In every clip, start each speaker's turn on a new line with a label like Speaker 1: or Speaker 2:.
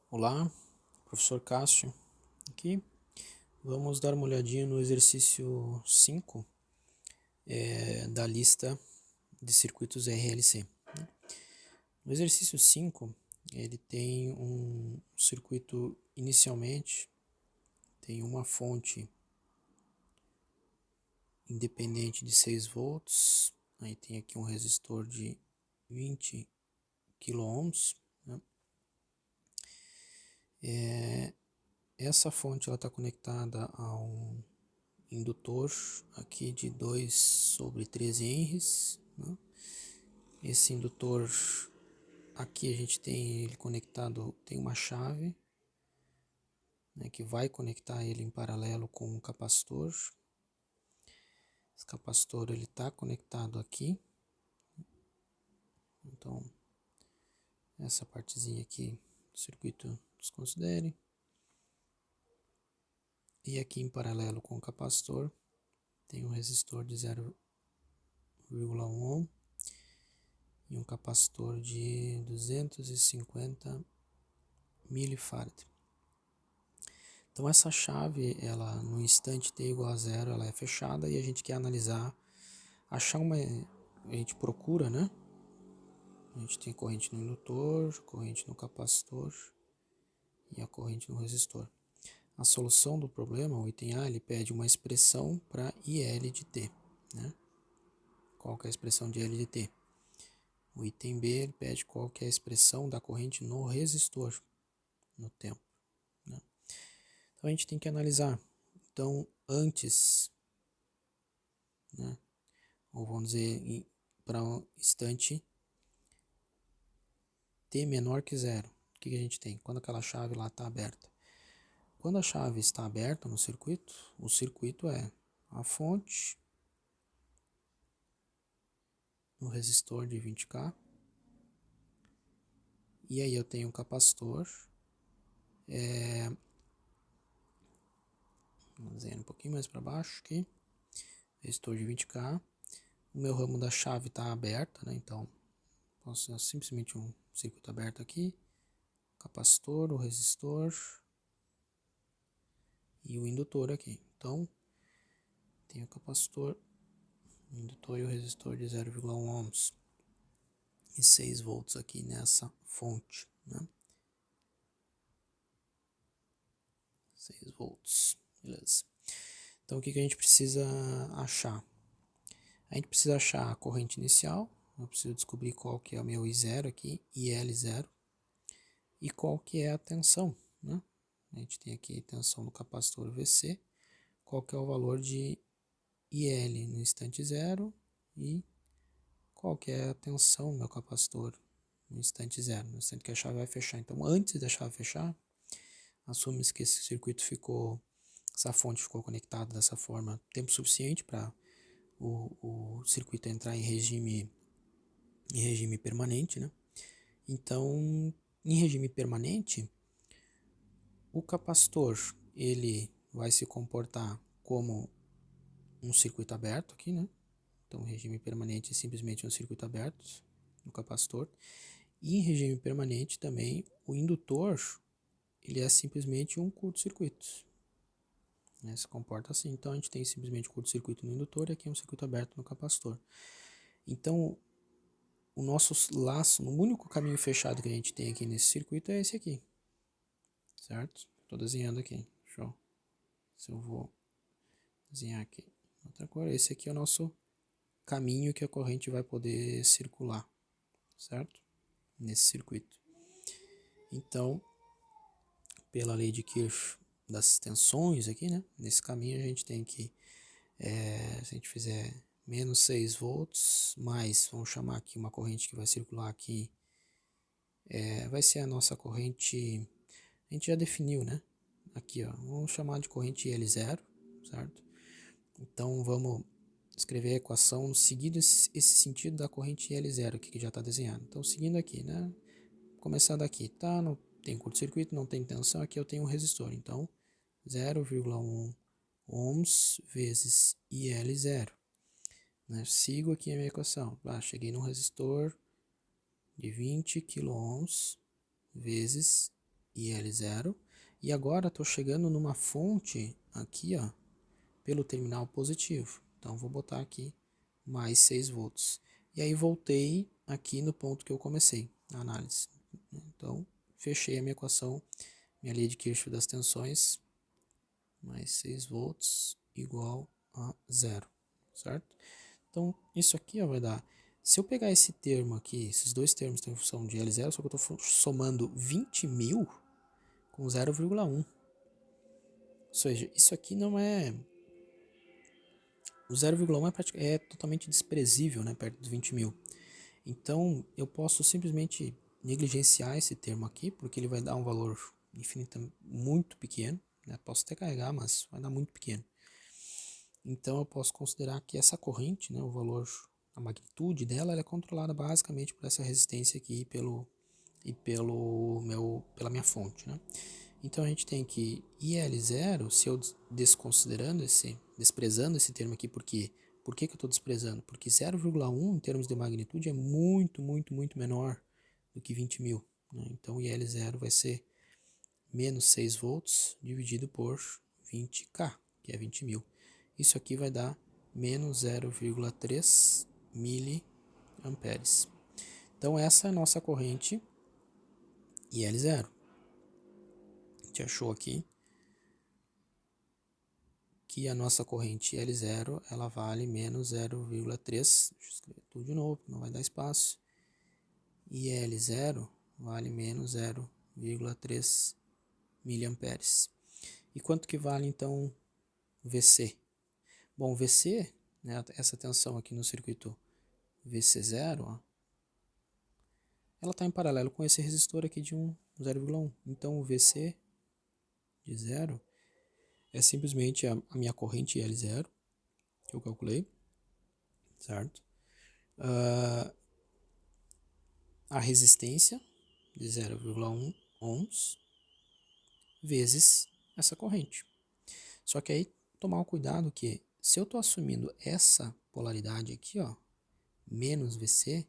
Speaker 1: Olá, professor Cássio aqui. Vamos dar uma olhadinha no exercício 5 da lista de circuitos RLC. No exercício 5, ele tem um circuito inicialmente, tem uma fonte independente de 6 volts, aí tem aqui um resistor de 20 kΩ, né? Essa fonte está conectada a um indutor aqui de 2/13 Henries, né? Esse indutor aqui a gente tem ele conectado, tem uma chave, né, que vai conectar ele em paralelo com um capacitor. Esse capacitor ele está conectado aqui, então essa partezinha aqui do circuito desconsidere. E aqui em paralelo com o capacitor tem um resistor de 0,1 ohm e um capacitor de 250 milifarad. Então essa chave, ela no instante t igual a zero, ela é fechada e a gente quer analisar, achar uma, a gente procura, né? A gente tem corrente no indutor, corrente no capacitor e a corrente no resistor. A solução do problema, o item A, ele pede uma expressão para IL de t, né? Qual que é a expressão de IL de t? O item B, ele pede qual que é a expressão da corrente no resistor, no tempo, né? Então a gente tem que analisar. Então antes, né? Ou vamos dizer, para um instante t menor que zero. O que a gente tem? Quando aquela chave lá está aberta. Quando a chave está aberta no circuito, o circuito é a fonte, o resistor de 20K, e aí eu tenho um capacitor, vamos dizer um pouquinho mais para baixo aqui, resistor de 20K, o meu ramo da chave está aberta, né? Então posso ser simplesmente um circuito aberto aqui, capacitor, o resistor e o indutor aqui. Então tem o capacitor, o indutor e o resistor de 0,1 ohms e 6 volts aqui nessa fonte, né? 6 volts, beleza. Então o que a gente precisa achar? A gente precisa achar a corrente inicial, eu preciso descobrir qual que é o meu I0 aqui, IL0, e qual que é a tensão, né? A gente tem aqui a tensão do capacitor VC, qual que é o valor de IL no instante zero e qual que é a tensão do meu capacitor no instante zero, no instante que a chave vai fechar. Então antes da chave fechar, assume-se que esse circuito ficou, essa fonte ficou conectada dessa forma tempo suficiente para o circuito entrar em regime permanente, né? Então, em regime permanente, o capacitor ele vai se comportar como um circuito aberto aqui, né? Então, regime permanente é simplesmente um circuito aberto no capacitor. E em regime permanente também, o indutor ele é simplesmente um curto-circuito, né? Se comporta assim. Então, a gente tem simplesmente curto-circuito no indutor e aqui um circuito aberto no capacitor. Então, o nosso laço, o único caminho fechado que a gente tem aqui nesse circuito é esse aqui, certo? Estou desenhando aqui, show. Se eu vou desenhar aqui outra cor, esse aqui é o nosso caminho que a corrente vai poder circular, certo? Nesse circuito. Então, pela lei de Kirchhoff das tensões aqui, né? Nesse caminho a gente tem que, se a gente fizer menos 6 volts, mais, vamos chamar aqui uma corrente que vai circular aqui, vai ser a nossa corrente, a gente já definiu, né? Aqui, ó, vamos chamar de corrente L0, certo? Então vamos escrever a equação seguindo esse sentido da corrente L0 aqui que já está desenhado. Então seguindo aqui, né? Começar daqui, tá? Não tem curto-circuito, não tem tensão, aqui eu tenho um resistor. Então 0,1 ohms vezes IL0. Né? Sigo aqui a minha equação. Cheguei num resistor de 20 kΩ vezes IL0. E agora estou chegando numa fonte aqui, ó, pelo terminal positivo. Então, vou botar aqui mais 6 volts. E aí, voltei aqui no ponto que eu comecei a análise. Então, fechei a minha equação, minha lei de Kirchhoff das tensões, mais 6 volts igual a zero, certo? Então, isso aqui ó, vai dar... Se eu pegar esse termo aqui, esses dois termos têm função de L0, só que eu estou somando 20.000 com 0,1. Ou seja, isso aqui não é... O 0,1 é totalmente desprezível, né, perto dos 20.000. Então, eu posso simplesmente negligenciar esse termo aqui, porque ele vai dar um valor infinito muito pequeno. Né? Posso até carregar, mas vai dar muito pequeno. Então, eu posso considerar que essa corrente, né, o valor, a magnitude dela, ela é controlada basicamente por essa resistência aqui pela minha fonte. Né? Então, a gente tem que IL0, se eu desprezando esse termo aqui, por quê? Por que eu estou desprezando? Porque 0,1 em termos de magnitude é muito, muito, muito menor do que 20.000. Né? Então, IL0 vai ser menos 6 volts dividido por 20K, que é 20.000. Isso aqui vai dar menos 0,3 miliamperes. Então, essa é a nossa corrente IL0. A gente achou aqui que a nossa corrente L0 ela vale menos 0,3, deixa eu escrever tudo de novo, não vai dar espaço, e L0 vale menos 0,3 miliamperes. E quanto que vale então VC? Bom, VC, né, essa tensão aqui no circuito VC0, ó, ela está em paralelo com esse resistor aqui de 0,1. Então o VC de 0 é simplesmente a minha corrente L0, que eu calculei, certo? A resistência de 0,1 ohms vezes essa corrente. Só que aí tomar o cuidado que se eu estou assumindo essa polaridade aqui, ó, menos VC,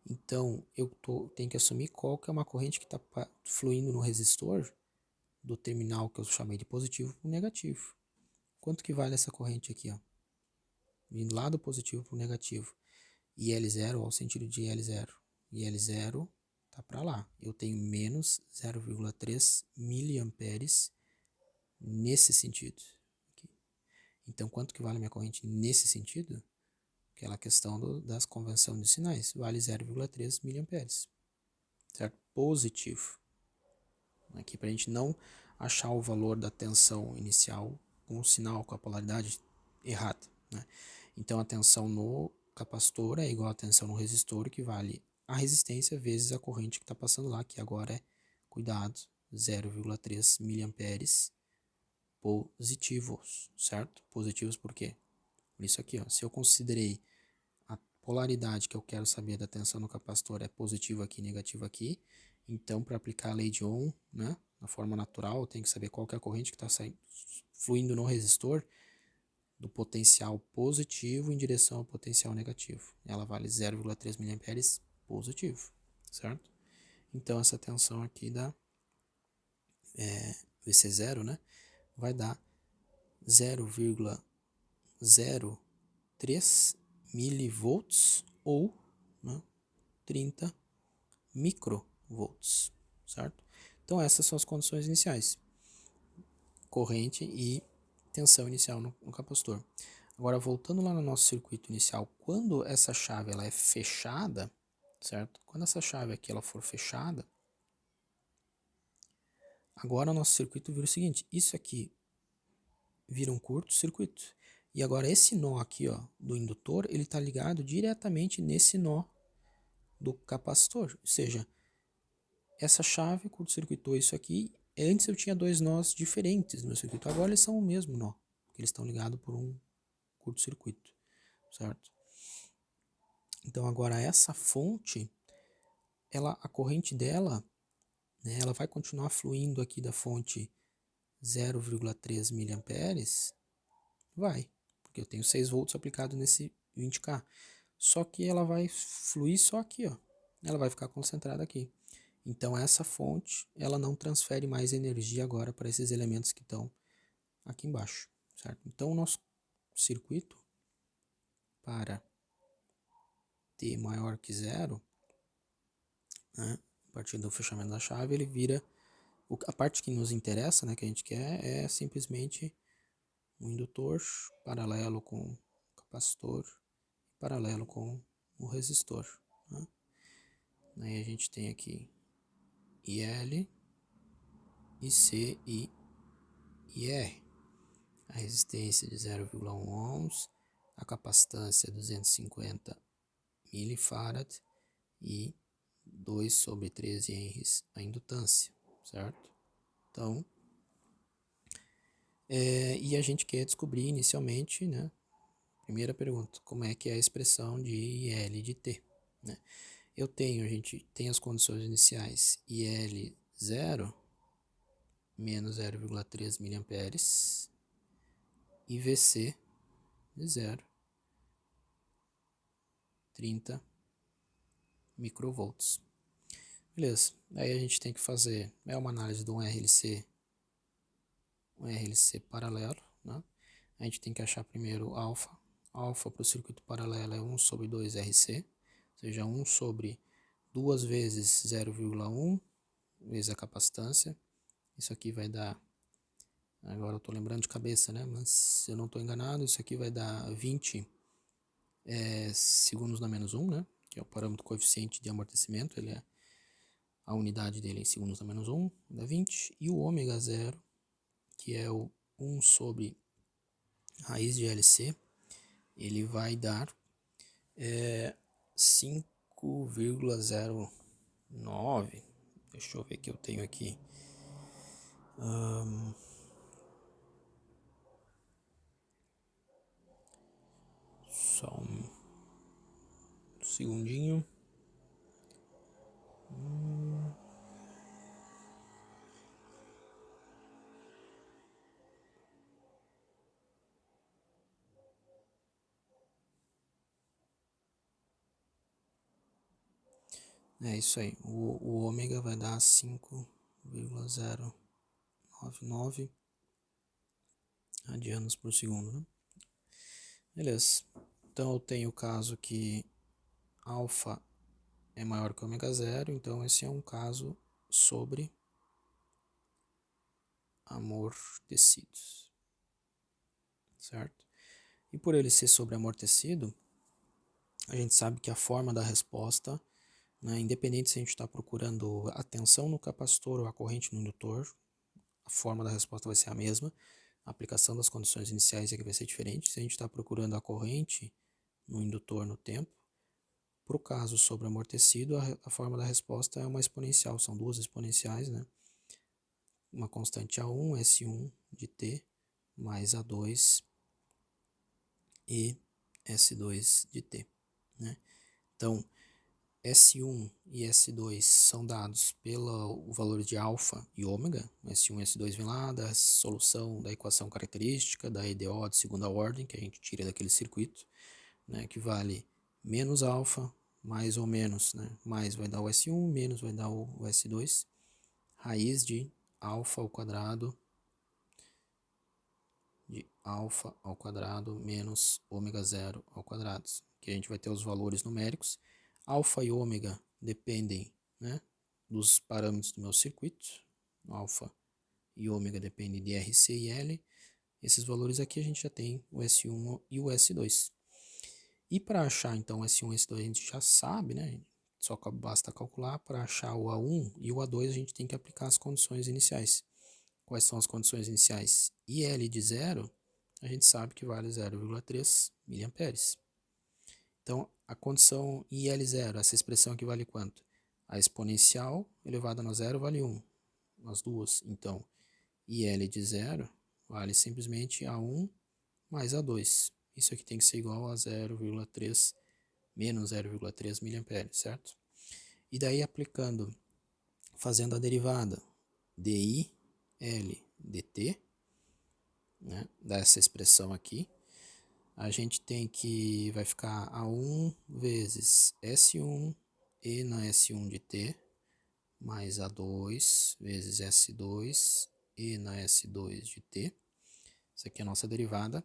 Speaker 1: então eu tenho que assumir qual que é uma corrente que está fluindo no resistor do terminal que eu chamei de positivo para o negativo. Quanto que vale essa corrente aqui, ó? Vindo lá do positivo para o negativo. IL0 ao sentido de L0. IL0 tá para lá. Eu tenho menos 0,3 miliamperes nesse sentido. Aqui. Então, quanto que vale a minha corrente nesse sentido? Aquela questão das convenções de sinais. Vale 0,3 miliamperes. Certo? Positivo. Aqui para a gente não achar o valor da tensão inicial com o sinal, com a polaridade errada. Né? Então, a tensão no capacitor é igual a tensão no resistor, que vale a resistência vezes a corrente que está passando lá, que agora é, cuidado, 0,3 miliamperes positivos, certo? Positivos por quê? Por isso aqui, ó, se eu considerei a polaridade que eu quero saber da tensão no capacitor é positiva aqui, negativa aqui, então para aplicar a lei de Ohm, né, na forma natural, eu tenho que saber qual que é a corrente que está fluindo no resistor, do potencial positivo em direção ao potencial negativo. Ela vale 0,3 miliamperes positivo, certo? Então, essa tensão aqui da VC0, né, vai dar 0,03 milivolts ou, né, 30 microvolts, certo? Então, essas são as condições iniciais. Corrente e tensão inicial no capacitor. Agora, voltando lá no nosso circuito inicial, quando essa chave ela é fechada, certo? Quando essa chave aqui ela for fechada, agora o nosso circuito vira o seguinte, isso aqui vira um curto-circuito. E agora esse nó aqui, ó, do indutor, ele está ligado diretamente nesse nó do capacitor. Ou seja, essa chave curto-circuitou isso aqui. Antes eu tinha dois nós diferentes no meu circuito, agora eles são o mesmo nó, porque eles estão ligados por um curto-circuito, certo? Então agora essa fonte, a corrente dela, né, ela vai continuar fluindo aqui da fonte 0,3 miliamperes, vai, porque eu tenho 6 volts aplicado nesse 20K. Só que ela vai fluir só aqui, ó. Ela vai ficar concentrada aqui. Então essa fonte, ela não transfere mais energia agora para esses elementos que estão aqui embaixo, certo? Então o nosso circuito para T maior que zero, né, a partir do fechamento da chave, ele vira, a parte que nos interessa, né, que a gente quer, é simplesmente um indutor paralelo com o capacitor, paralelo com o resistor, né? Aí a gente tem aqui IL, IC e IR. A resistência de 0,1 ohms, a capacitância 250 milifarad e 2 sobre 13 henries a indutância, certo? Então, e a gente quer descobrir inicialmente, né? Primeira pergunta, como é que é a expressão de IL de T, né? A gente tem as condições iniciais IL 0 menos 0,3 miliamperes e VC de 0, 30 microvolts. Beleza, aí a gente tem que fazer uma análise de um RLC paralelo, né? A gente tem que achar primeiro alfa. Alfa para o circuito paralelo é 1 sobre 2 RC, ou seja, 1 sobre 2 vezes 0,1 vezes a capacitância. Isso aqui vai dar, agora eu estou lembrando de cabeça, né? Mas se eu não estou enganado, isso aqui vai dar 20 segundos na menos 1, né? Que é o parâmetro coeficiente de amortecimento, ele é a unidade dele em segundos na menos 1, dá 20. E o ômega zero, que é o 1 sobre raiz de LC, ele vai dar 5,09. Deixa eu ver o que eu tenho aqui. Só um segundinho. É isso aí. O ômega vai dar 5,099 radianos por segundo, né? Beleza. Então eu tenho o caso que alfa é maior que ômega zero, então esse é um caso sobre amortecidos, certo? E por ele ser sobre amortecido, a gente sabe que a forma da resposta, né, independente se a gente está procurando a tensão no capacitor ou a corrente no indutor, a forma da resposta vai ser a mesma. A aplicação das condições iniciais é que vai ser diferente. Se a gente está procurando a corrente no indutor no tempo, para o caso sobre amortecido, a forma da resposta é uma exponencial, são duas exponenciais, né? Uma constante A1, S1 de T, mais A2 e S2 de T, né? Então, S1 e S2 são dados pelo valor de alfa e ômega. S1 e S2 vem lá da solução da equação característica da EDO de segunda ordem, que a gente tira daquele circuito, né, que vale menos alfa, mais ou menos, né, mais vai dar o S1, menos vai dar o S2, raiz de alfa ao quadrado menos ômega zero ao quadrado, que a gente vai ter os valores numéricos. Alfa e ômega dependem, né, dos parâmetros do meu circuito. Alfa e ômega dependem de RC e L. Esses valores aqui a gente já tem o S1 e o S2. E para achar então o S1 e o S2 a gente já sabe, né? Só basta calcular. Para achar o A1 e o A2 a gente tem que aplicar as condições iniciais. Quais são as condições iniciais? IL de zero, a gente sabe que vale 0,3 miliamperes. Então, a condição IL0, essa expressão aqui vale quanto? A exponencial elevada no zero vale 1, as duas. Então, IL de zero vale simplesmente A1 mais A2. Isso aqui tem que ser igual a 0,3 menos 0,3 miliamperes, certo? E daí aplicando, fazendo a derivada DI L dt, né, dessa expressão aqui, a gente tem que vai ficar A1 vezes S1 e na S1 de T mais A2 vezes S2 e na S2 de t. Essa aqui é a nossa derivada.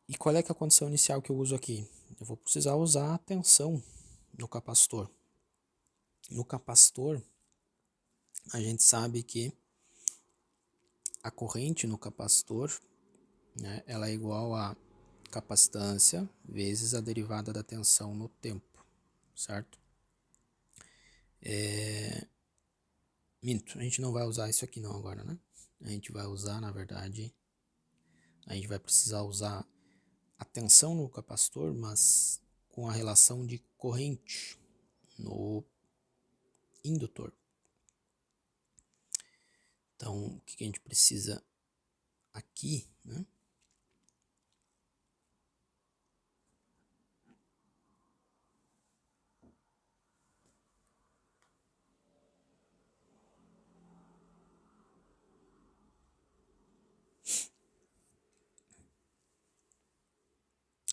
Speaker 1: E qual é que é a condição inicial que eu uso aqui? Eu vou precisar usar a tensão no capacitor. No capacitor, a gente sabe que a corrente no capacitor, né, ela é igual a capacitância vezes a derivada da tensão no tempo, certo? Minto, a gente não vai usar isso aqui não agora, né? A gente vai usar, na verdade, a gente vai precisar usar a tensão no capacitor, mas com a relação de corrente no indutor. Então, o que a gente precisa aqui, né?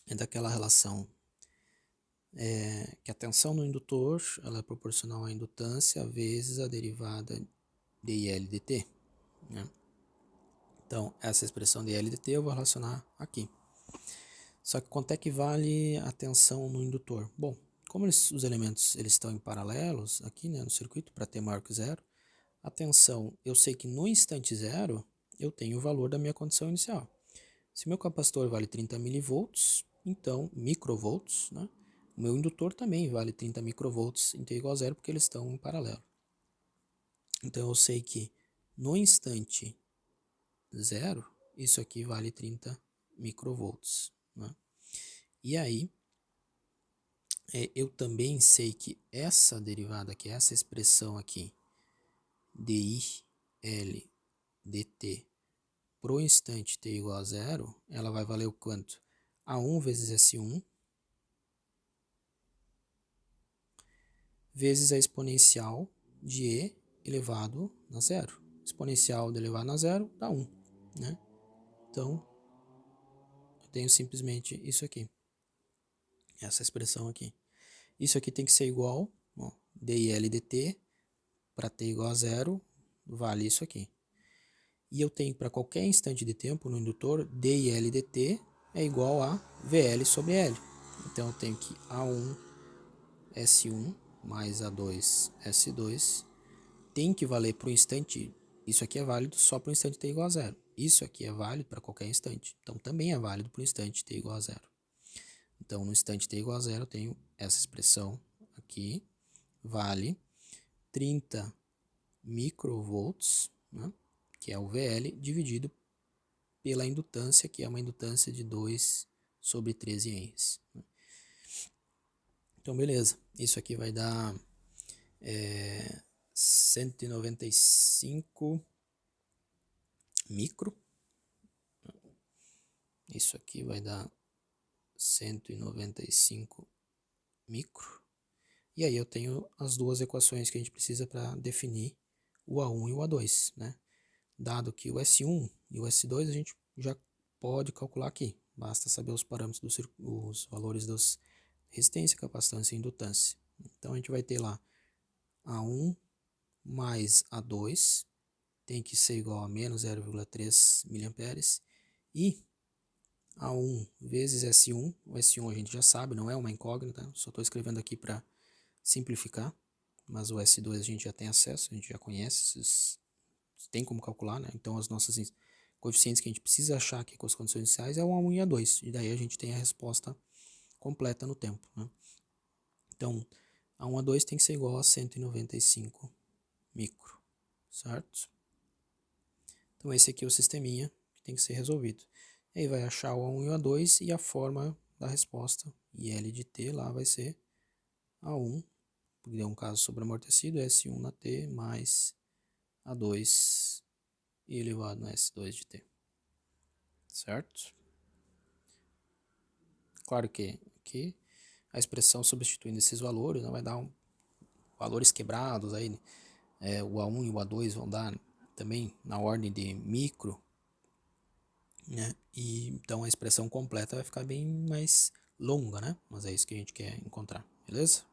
Speaker 1: É daquela relação que a tensão no indutor ela é proporcional à indutância vezes a derivada de IL dt, né? Então, essa expressão de IL dt eu vou relacionar aqui. Só que quanto é que vale a tensão no indutor? Bom, como os elementos eles estão em paralelos aqui, né, no circuito, para t maior que zero, a tensão, eu sei que no instante zero eu tenho o valor da minha condição inicial. Se meu capacitor vale 30 milivolts, então, microvolts, né, o meu indutor também vale 30 microvolts em t igual a zero, porque eles estão em paralelo. Então, eu sei que no instante zero, isso aqui vale 30 microvolts, né? E aí, eu também sei que essa derivada aqui, essa expressão aqui, DI, dt, pro instante t igual a zero, ela vai valer o quanto? A1 vezes S1 vezes a exponencial de e elevado a zero. Exponencial de elevado a zero dá 1, né? Então, eu tenho simplesmente isso aqui, essa expressão aqui. Isso aqui tem que ser igual, ó, dIL dt, para t igual a zero, vale isso aqui. E eu tenho para qualquer instante de tempo no indutor, dIL dt é igual a VL sobre L. Então eu tenho que A1 S1 mais A2 S2 tem que valer para o instante, isso aqui é válido só para o instante t igual a zero. Isso aqui é válido para qualquer instante. Então também é válido para o instante t igual a zero. Então no instante t igual a zero eu tenho essa expressão aqui, vale 30 microvolts, né, que é o VL, dividido pela indutância, que é uma indutância de 2 sobre 13 henries. Então, beleza. Isso aqui vai dar 195 micro. Isso aqui vai dar 195 micro. E aí eu tenho as duas equações que a gente precisa para definir o A1 e o A2, né? Dado que o S1 e o S2 a gente já pode calcular aqui. Basta saber os parâmetros, os valores das resistência, capacitância e indutância. Então a gente vai ter lá A1 mais A2 tem que ser igual a menos 0,3 mA e A1 vezes S1. O S1 a gente já sabe, não é uma incógnita, só estou escrevendo aqui para simplificar, mas o S2 a gente já tem acesso, a gente já conhece, tem como calcular, né? Então as nossas coeficientes que a gente precisa achar aqui com as condições iniciais é o A1 e A2, e daí a gente tem a resposta completa no tempo, né? Então, A1 a 2 tem que ser igual a 195 micro, certo? Então esse aqui é o sisteminha que tem que ser resolvido. E aí vai achar o A1 e o A2 e a forma da resposta, IL de T lá vai ser A1, porque é um caso sobreamortecido, S1 na T mais A2 e elevado a S2 de T, certo? Claro que aqui a expressão substituindo esses valores, né, vai dar valores quebrados aí, né? O A1 e o A2 vão dar também na ordem de micro, né? E então a expressão completa vai ficar bem mais longa, né? Mas é isso que a gente quer encontrar, beleza?